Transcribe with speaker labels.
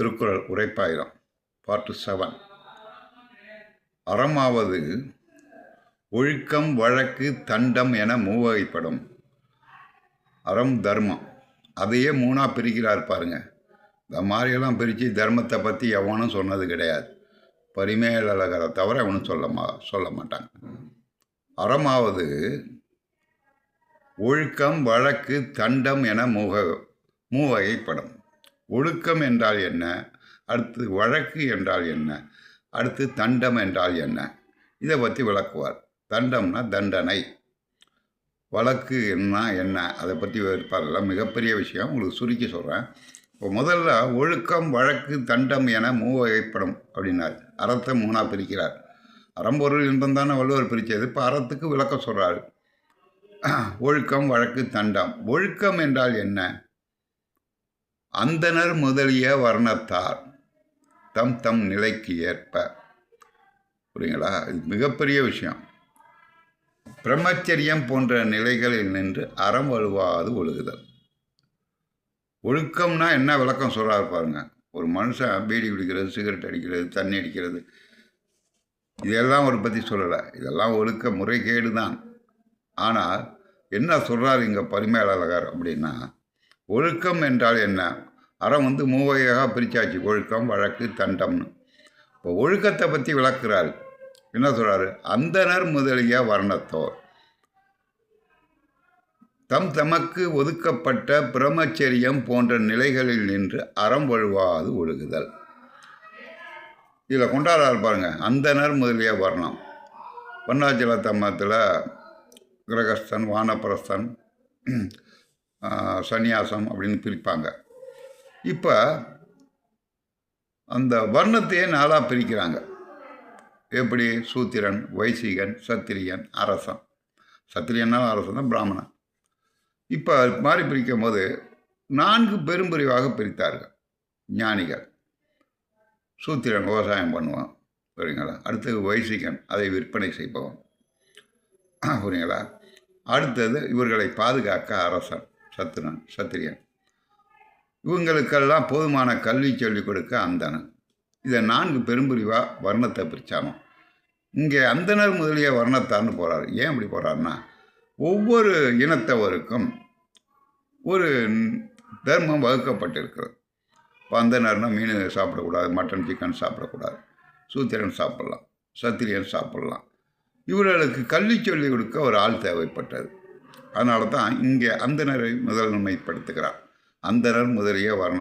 Speaker 1: Thirukkural உரைப்பாயிரம் part 7. அறமாவது ஒழுக்கம், வழக்கு, தண்டம் என மூவகைப்படும். அறம், தர்மம், அதையே மூணாக பிரிக்கிறார் பாருங்க. இந்த மாதிரியெல்லாம் பிரித்து தர்மத்தை பற்றி எவனும் சொன்னது கிடையாது. பரிமேலழகரை தவிர அவனும் சொல்ல மாட்டாங்க. அறமாவது ஒழுக்கம், வழக்கு, தண்டம் என மூவகைப்படும். ஒழுக்கம் என்றால் என்ன, அடுத்து வழக்கு என்றால் என்ன, அடுத்து தண்டம் என்றால் என்ன, இதை பற்றி விளக்குவார். தண்டம்னா தண்டனை, வழக்கு என்ன அதை பற்றி விவரிப்பார்கள். மிகப்பெரிய விஷயம், உங்களுக்கு சுருக்கி சொல்கிறேன். இப்போ முதல்ல ஒழுக்கம், வழக்கு, தண்டம் என மூவகைப்படும் அப்படின்னார். அறத்தை மூணாக பிரிக்கிறார். அறம்பொருள் இன்பம் தானே வள்ளுவர் பிரித்தது. இப்போ அறத்துக்கு விளக்கம் சொல்கிறார். ஒழுக்கம், வழக்கு, தண்டம். ஒழுக்கம் என்றால் என்ன? அந்தணர் முதலிய வர்ணத்தார் தம் தம் நிலைக்கு ஏற்ப. புரியுங்களா? இது மிகப்பெரிய விஷயம். பிரம்மச்சரியம் போன்ற நிலைகளில் நின்று அறம் வலுவாது ஒழுகுதல். ஒழுக்கம்னா என்ன விளக்கம் சொல்கிறாரு பாருங்க. ஒரு மனுஷன் பீடி குடிக்கிறது, சிகரெட் அடிக்கிறது, தண்ணி அடிக்கிறது, இதெல்லாம் ஒரு பற்றி சொல்லலை. இதெல்லாம் ஒழுக்க முறைகேடு தான். ஆனால் என்ன சொல்கிறார் இங்கே பரிமேலழகர் அப்படின்னா, ஒழுக்கம் என்றால் என்ன? அறம் மூவகையாக பிரித்தாச்சு, ஒழுக்கம், வழக்கு, தண்டம்னு. இப்போ ஒழுக்கத்தை பற்றி விளக்குறாரு. என்ன சொல்கிறாரு? அந்தணர் முதலிய வர்ணத்தோர் தமக்கு ஒதுக்கப்பட்ட பிரம்மச்சரியம் போன்ற நிலைகளில் நின்று அறம் வழுவாது ஒழுகுதல். இதில் கொண்டாடுறாரு பாருங்க. அந்தணர் முதலிய வர்ணம், வர்ணாச்சல தம்மத்தில் கிரகஸ்தன், வானப்பிரஸ்தன், சந்நியாசம் அப்படின்னு பிரிப்பாங்க. இப்போ அந்த வர்ணத்தையே நாளாக பிரிக்கிறாங்க. எப்படி? சூத்திரன், வைசிகன், சத்திரியன், அரசன். சத்திரியனாலும் அரசன் தான், பிராமணன். இப்போ மாதிரி பிரிக்கும் போது 4 பெரும்பிரிவாக பிரித்தார்கள் ஞானிகள். சூத்திரன் விவசாயம் பண்ணுவான், புரியுங்களா? அடுத்தது வைசிகன், அதை விற்பனை செய்பவன், புரியுங்களா? அடுத்தது இவர்களை பாதுகாக்க அரசன், சத்திரியன். இவங்களுக்கெல்லாம் போதுமான கல்வி சொல்லிக் கொடுக்க அந்தணன். இதை 4 பெரும்பிரிவாக வர்ணத்தை பிரித்தானோ. இங்கே அந்தணர் முதலிய வர்ணத்தார்னு போகிறார். ஏன் இப்படி போகிறாருன்னா, ஒவ்வொரு இனத்தவருக்கும் ஒரு தர்மம் வகுக்கப்பட்டிருக்கிறது. இப்போ அந்தணர்னா மீன் சாப்பிடக்கூடாது, மட்டன், சிக்கன் சாப்பிடக்கூடாது. சூத்திரன் சாப்பிட்லாம், சத்திரியன் சாப்பிட்லாம். இவர்களுக்கு கல்வி சொல்லிக் கொடுக்க ஒரு ஆள் தேவைப்பட்டது. அதனால தான் இங்கே அந்தணரை முதன்மைப்படுத்துகிறார். அந்தணர் முதலிய வர்ணம்.